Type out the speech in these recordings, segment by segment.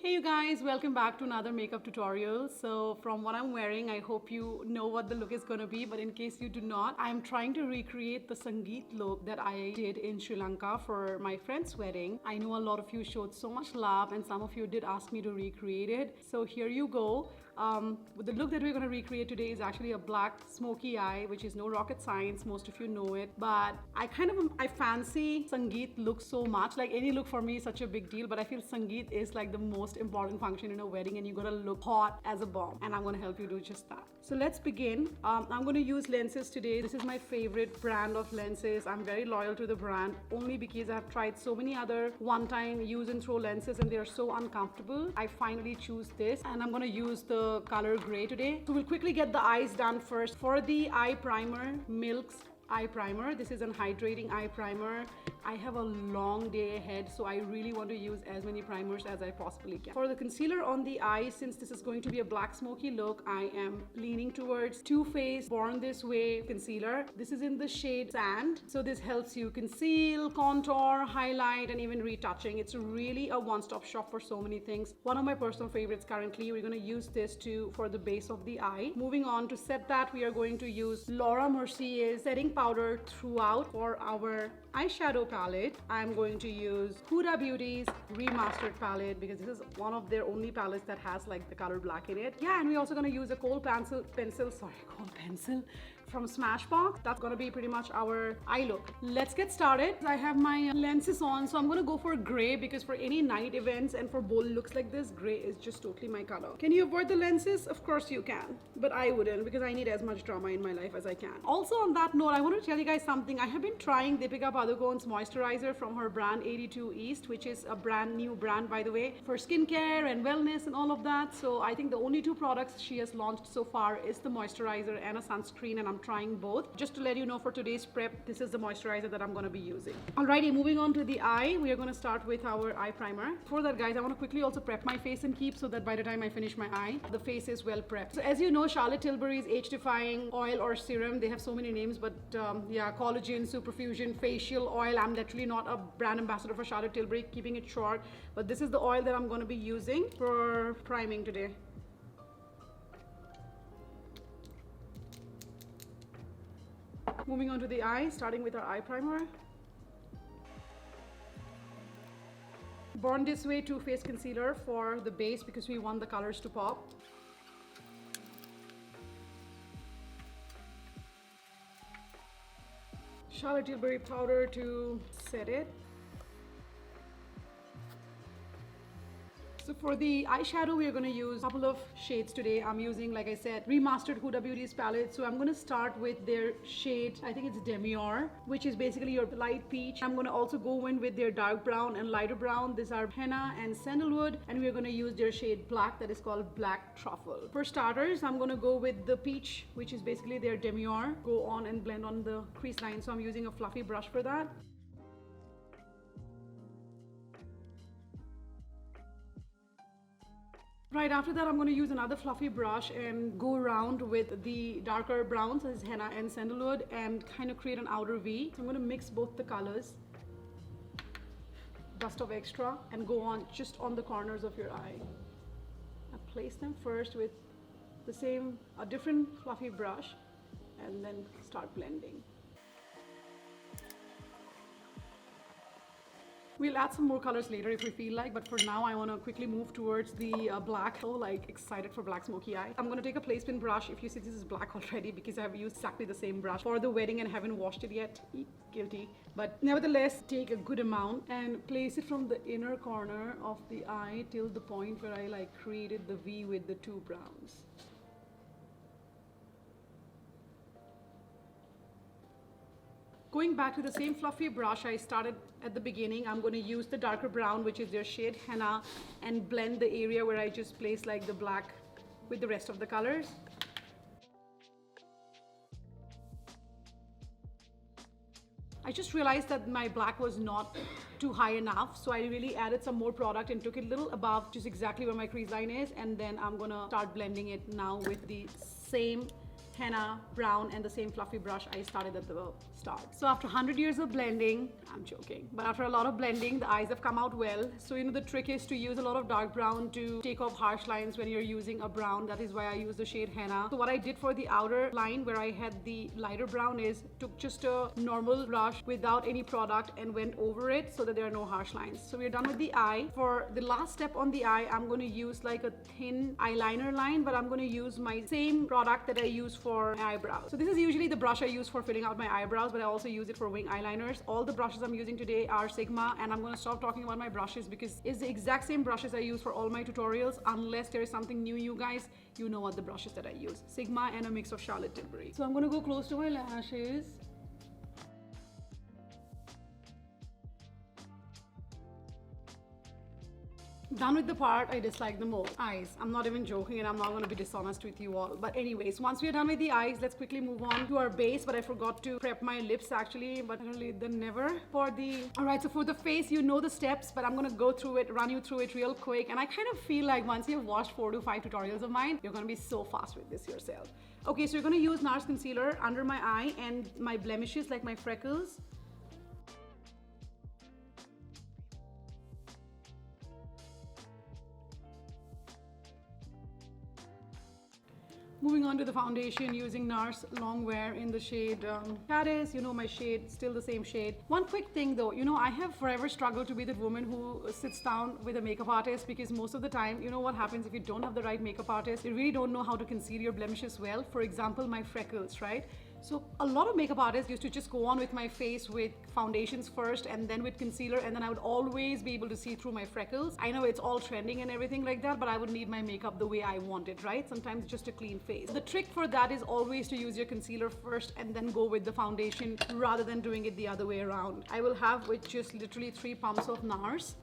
Hey you guys, welcome back to another makeup tutorial. So from what I'm wearing, I hope you know what the look is going to be, but in case you do not, I'm trying to recreate the Sangeet look that I did in Sri Lanka for my friend's wedding. I know a lot of you showed so much love and some of you did ask me to recreate it. So here you go. The look that we're going to recreate today is actually a black smoky eye, which is no rocket science, most of you know it, but I fancy Sangeet look so much. Like any look for me is such a big deal, but I feel Sangeet is like the most important function in a wedding and you gotta look hot as a bomb, and I'm gonna help you do just that. So let's begin. I'm gonna use lenses today. This is my favorite brand of lenses. I'm very loyal to the brand only because I've tried so many other one-time use and throw lenses and they are so uncomfortable. I finally choose this and I'm gonna use the color gray today. So we'll quickly get the eyes done first. For the eye primer, Milk's eye primer. This is an hydrating eye primer. I have a long day ahead, so I really want to use as many primers as I possibly can. For the concealer on the eye, since this is going to be a black smoky look, I am leaning towards Too Faced Born This Way concealer. This is in the shade Sand. So this helps you conceal, contour, highlight, and even retouching. It's really a one-stop shop for so many things. One of my personal favorites currently. We're going to use this for the base of the eye. Moving on, to set that, we are going to use Laura Mercier's setting powder throughout. For our eyeshadow palette, I'm going to use Huda Beauty's Remastered palette because this is one of their only palettes that has like the color black in it. Yeah, and we're also going to use a Kohl pencil from Smashbox. That's going to be pretty much our eye look. Let's get started. I have my lenses on, so I'm going to go for gray because for any night events and for bold looks like this, gray is just totally my color. Can you avoid the lenses? Of course you can, but I wouldn't because I need as much drama in my life as I can. Also on that note, I want to tell you guys something. I have been trying Deepika Padukone's moisturizer from her brand 82 East, which is a brand new brand, by the way, for skincare and wellness and all of that. So I think the only two products she has launched so far is the moisturizer and a sunscreen, and I'm trying both. Just to let you know, for today's prep, this is the moisturizer that I'm going to be using. Alrighty, moving on to the eye, we are going to start with our eye primer. For that, guys, I want to quickly also prep my face and keep so that by the time I finish my eye, the face is well prepped. So as you know, Charlotte Tilbury's age-defying oil or serum, they have so many names, but yeah, collagen, superfusion, facial oil. I'm literally not a brand ambassador for Charlotte Tilbury, keeping it short, but this is the oil that I'm going to be using for priming today. Moving on to the eye, starting with our eye primer. Born This Way Too Faced concealer for the base because we want the colors to pop. Charlotte Tilbury powder to set it. So for the eyeshadow, we are going to use a couple of shades today. I'm using, like I said, Remastered Huda Beauty's palette. So I'm going to start with their shade, I think it's Demure, which is basically your light peach. I'm going to also go in with their dark brown and lighter brown. These are henna and sandalwood, and we're going to use their shade black that is called Black Truffle. For starters, I'm going to go with the peach, which is basically their Demure. Go on and blend on the crease line. So I'm using a fluffy brush for that. Right after that, I'm going to use another fluffy brush and go around with the darker browns, this is henna and sandalwood, and kind of create an outer V. So I'm going to mix both the colors, dust off extra, and go on just on the corners of your eye. I place them first with a different fluffy brush, and then start blending. We'll add some more colors later if we feel like, but for now I want to quickly move towards the black. So like excited for black smoky eye. I'm going to take a placement brush. If you see, this is black already because I've used exactly the same brush for the wedding and haven't washed it yet. Guilty. But nevertheless, take a good amount and place it from the inner corner of the eye till the point where I like created the V with the two browns. Going back to the same fluffy brush I started at the beginning, I'm going to use the darker brown, which is their shade henna, and blend the area where I just placed like the black with the rest of the colors. I just realized that my black was not too high enough, so I really added some more product and took it a little above, just exactly where my crease line is, and then I'm gonna start blending it now with the same henna, brown, and the same fluffy brush I started at the start. So after 100 years of blending, I'm joking, but after a lot of blending, the eyes have come out well. So the trick is to use a lot of dark brown to take off harsh lines when you're using a brown. That is why I use the shade henna. So what I did for the outer line where I had the lighter brown is took just a normal brush without any product and went over it so that there are no harsh lines. So we're done with the eye. For the last step on the eye, I'm going to use like a thin eyeliner line, but I'm going to use my same product that I use for my eyebrows. So this is usually the brush I use for filling out my eyebrows, but I also use it for wing eyeliners. All the brushes I'm using today are Sigma, and I'm going to stop talking about my brushes because it's the exact same brushes I use for all my tutorials. Unless there is something new, you guys, you know what the brushes that I use. Sigma and a mix of Charlotte Tilbury. So I'm going to go close to my lashes. Done with the part I dislike the most, eyes. I'm not even joking, and I'm not going to be dishonest with you all. But anyways, once we're done with the eyes, let's quickly move on to our base. But I forgot to prep my lips actually, but I'll leave them never. Alright, so for the face, you know the steps, but I'm going to go through it, run you through it real quick. And I kind of feel like once you've watched 4 to 5 tutorials of mine, you're going to be so fast with this yourself. Okay, so you're going to use NARS concealer under my eye and my blemishes like my freckles. Moving on to the foundation using NARS Long Wear in the shade Caddis. You know my shade, still the same shade. One quick thing though, I have forever struggled to be that woman who sits down with a makeup artist, because most of the time, what happens if you don't have the right makeup artist, you really don't know how to conceal your blemishes well. For example, my freckles, right? So a lot of makeup artists used to just go on with my face with foundations first and then with concealer, and then I would always be able to see through my freckles. I know it's all trending and everything like that, but I would need my makeup the way I want it, right? Sometimes just a clean face. The trick for that is always to use your concealer first and then go with the foundation rather than doing it the other way around. I will have with just literally 3 pumps of NARS.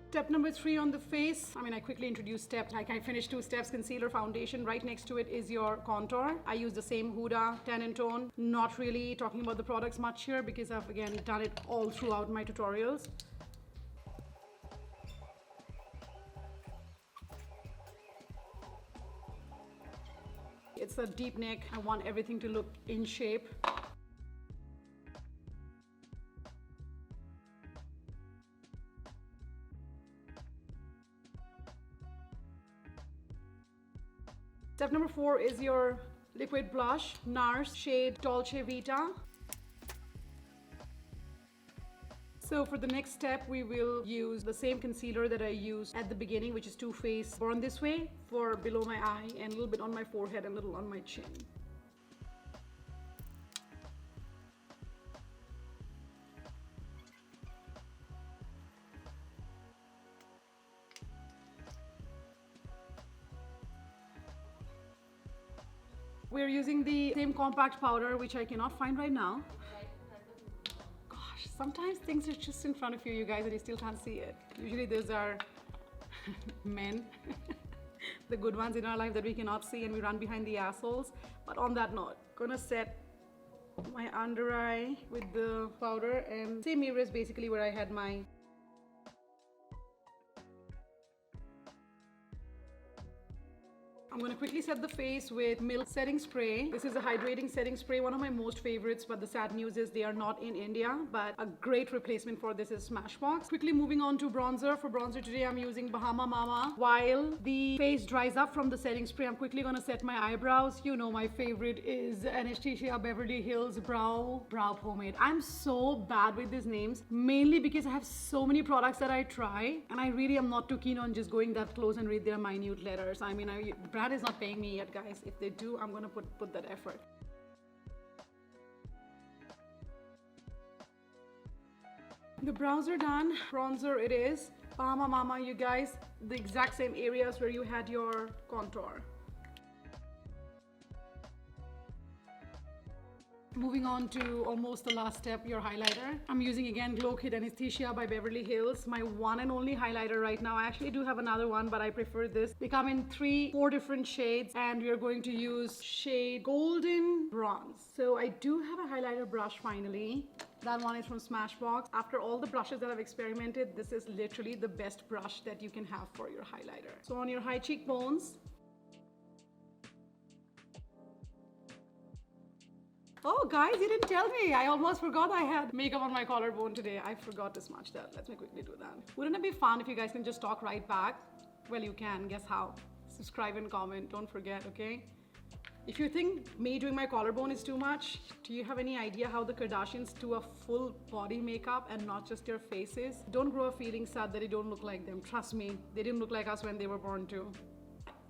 Step number 3 on the face. I quickly introduced steps. Like I finished 2 steps, concealer, foundation. Right next to it is your contour. I use the same Huda Tan and Tone. Not really talking about the products much here because I've again done it all throughout my tutorials. It's a deep neck. I want everything to look in shape. Step number 4 is your liquid blush, NARS shade Dolce Vita. So for the next step, we will use the same concealer that I used at the beginning, which is Too Faced Born This Way, for below my eye and a little bit on my forehead and a little on my chin. We're using the same compact powder, which I cannot find right now. Gosh, sometimes things are just in front of you guys, and you still can't see it. Usually those are men, the good ones in our life that we cannot see, and we run behind the assholes. But on that note, gonna set my under eye with the powder, and same area is basically where I had my I'm going to quickly set the face with Milk Setting Spray. This is a hydrating setting spray, one of my most favorites, but the sad news is they are not in India, but a great replacement for this is Smashbox. Quickly moving on to bronzer. For bronzer today, I'm using Bahama Mama. While the face dries up from the setting spray, I'm quickly going to set my eyebrows. My favorite is Anastasia Beverly Hills Brow Pomade. I'm so bad with these names, mainly because I have so many products that I try, and I really am not too keen on just going that close and read their minute letters. Brand is not paying me yet, guys. If they do, I'm gonna put that effort. The brows are done. Bronzer it is. Bahama Mama, you guys, the exact same areas where you had your contour. Moving on to almost the last step, your highlighter. I'm using again Glow Kit Anesthesia by Beverly Hills, my one and only highlighter right now. I actually do have another one, but I prefer this. They come in 4 different shades, and we are going to use shade Golden Bronze. So I do have a highlighter brush finally. That one is from Smashbox. After all the brushes that I've experimented, this is literally the best brush that you can have for your highlighter. So on your high cheekbones. Oh guys, you didn't tell me. I almost forgot I had makeup on my collarbone today. I forgot to smudge that. Let me quickly do that. Wouldn't it be fun if you guys can just talk right back? Well, you can. Guess how? Subscribe and comment. Don't forget, okay? If you think me doing my collarbone is too much, do you have any idea how the Kardashians do a full body makeup and not just their faces? Don't grow up feeling sad that you don't look like them. Trust me, they didn't look like us when they were born too.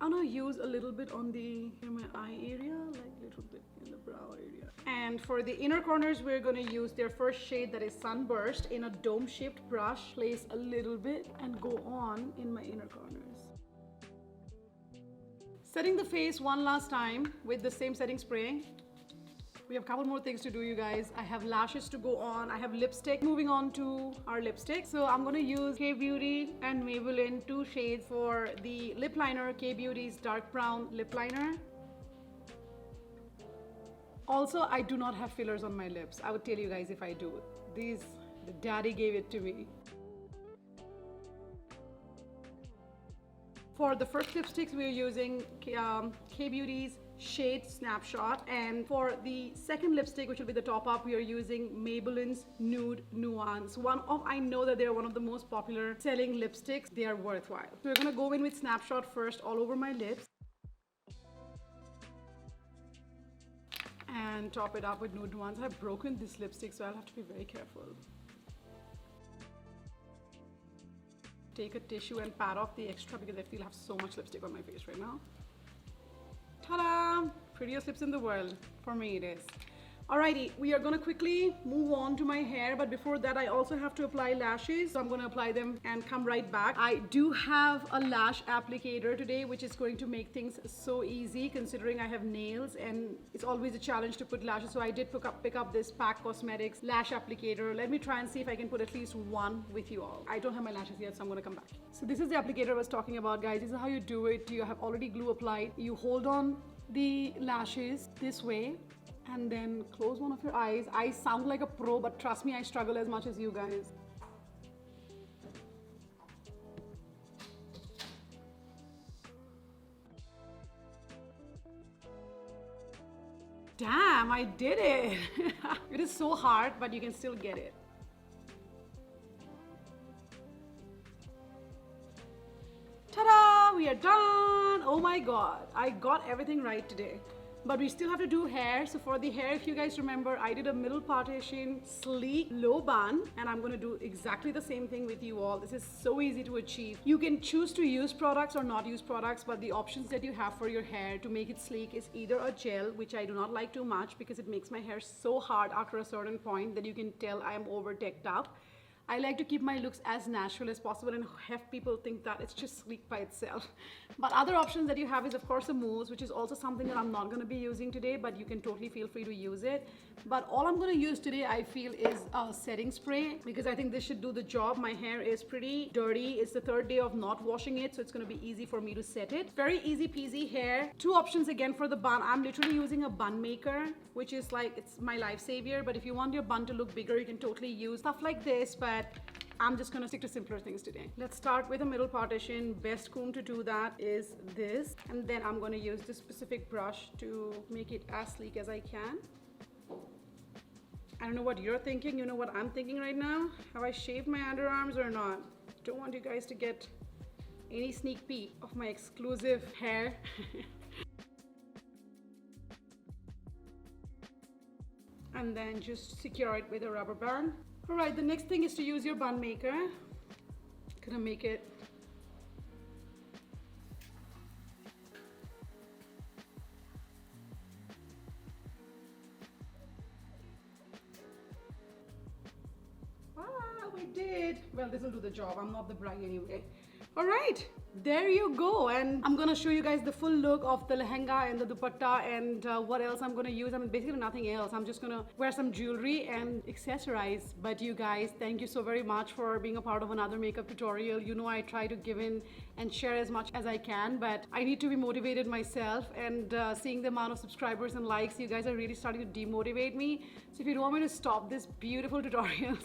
I'm gonna use a little bit on in my eye area, like a little bit in the brow area. And for the inner corners, we're gonna use their first shade, that is Sunburst, in a dome-shaped brush. Place a little bit and go on in my inner corners. Setting the face one last time with the same setting spray. We have a couple more things to do, you guys. I have lashes to go on. I have lipstick. Moving on to our lipstick. So I'm gonna use K-Beauty and Maybelline 2 shades for the lip liner. K-Beauty's dark brown lip liner. Also, I do not have fillers on my lips. I would tell you guys if I do. The daddy gave it to me. For the first lipsticks, we're using K-Beauty's shade Snapshot, and for the second lipstick, which will be the top up, we are using Maybelline's Nude Nuance. I know that they're one of the most popular selling lipsticks. They are worthwhile. So we're gonna go in with Snapshot first all over my lips and top it up with Nude Nuance. I've broken this lipstick, so I'll have to be very careful. Take a tissue and pat off the extra because I feel I have so much lipstick on my face right now. Ta-da! Prettiest lips in the world. For me it is. Alrighty, we are gonna quickly move on to my hair, but before that I also have to apply lashes. So I'm gonna apply them and come right back. I do have a lash applicator today, which is going to make things so easy considering I have nails and it's always a challenge to put lashes. So I did pick up this PAC Cosmetics lash applicator. Let me try and see if I can put at least one with you all. I don't have my lashes yet, so I'm gonna come back. So this is the applicator I was talking about, guys. This is how you do it. You have already glue applied. You hold on the lashes this way and then close one of your eyes. I sound like a pro, but trust me, I struggle as much as you guys. Damn, I did it. It is so hard, but you can still get it. Ta-da! We are done. Oh my God, I got everything right today. But we still have to do hair. So for the hair, if you guys remember, I did a middle partition, sleek, low bun, and I'm gonna do exactly the same thing with you all. This is so easy to achieve. You can choose to use products or not use products, but the options that you have for your hair to make it sleek is either a gel, which I do not like too much because it makes my hair so hard after a certain point that you can tell I am over decked up. I like to keep my looks as natural as possible and have people think that it's just sleek by itself. But other options that you have is of course a mousse, which is also something that I'm not going to be using today, but you can totally feel free to use it. But all I'm going to use today, I feel, is a setting spray because I think this should do the job. My hair is pretty dirty. It's the third day of not washing it, so it's going to be easy for me to set it. Very easy peasy hair. Two options again for the bun. I'm literally using a bun maker, which is like, it's my lifesaver. But if you want your bun to look bigger, you can totally use stuff like this, but I'm just gonna stick to simpler things today. Let's start with a middle partition. Best comb to do that is this. And then I'm gonna use this specific brush to make it as sleek as I can. I don't know what you're thinking. You know what I'm thinking right now? Have I shaved my underarms or not? Don't want you guys to get any sneak peek of my exclusive hair. And then just secure it with a rubber band. All right, the next thing is to use your bun maker. Gonna make it we did. Well, this will do the job. I'm not the bride anyway. All right, there you go. And I'm gonna show you guys the full look of the lehenga and the dupatta and what else I'm gonna use. I mean, basically nothing else. I'm just gonna wear some jewelry and accessorize. But you guys, thank you so very much for being a part of another makeup tutorial. You know, I try to give in and share as much as I can, but I need to be motivated myself, and seeing the amount of subscribers and likes, you guys are really starting to demotivate me. So if you don't want me to stop this beautiful tutorials,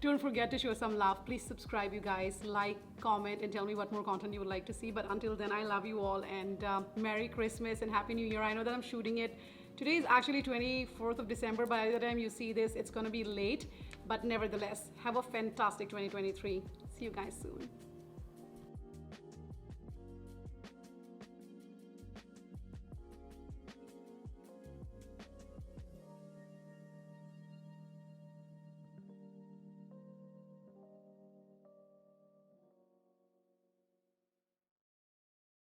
don't forget to show some love. Please subscribe, you guys, like, comment, and tell me what more content you would like to see. But until then, I love you all, and Merry Christmas and Happy New Year. I know that I'm shooting it. Today is actually 24th of December. By the time you see this, it's gonna be late, but nevertheless, have a fantastic 2023. See you guys soon.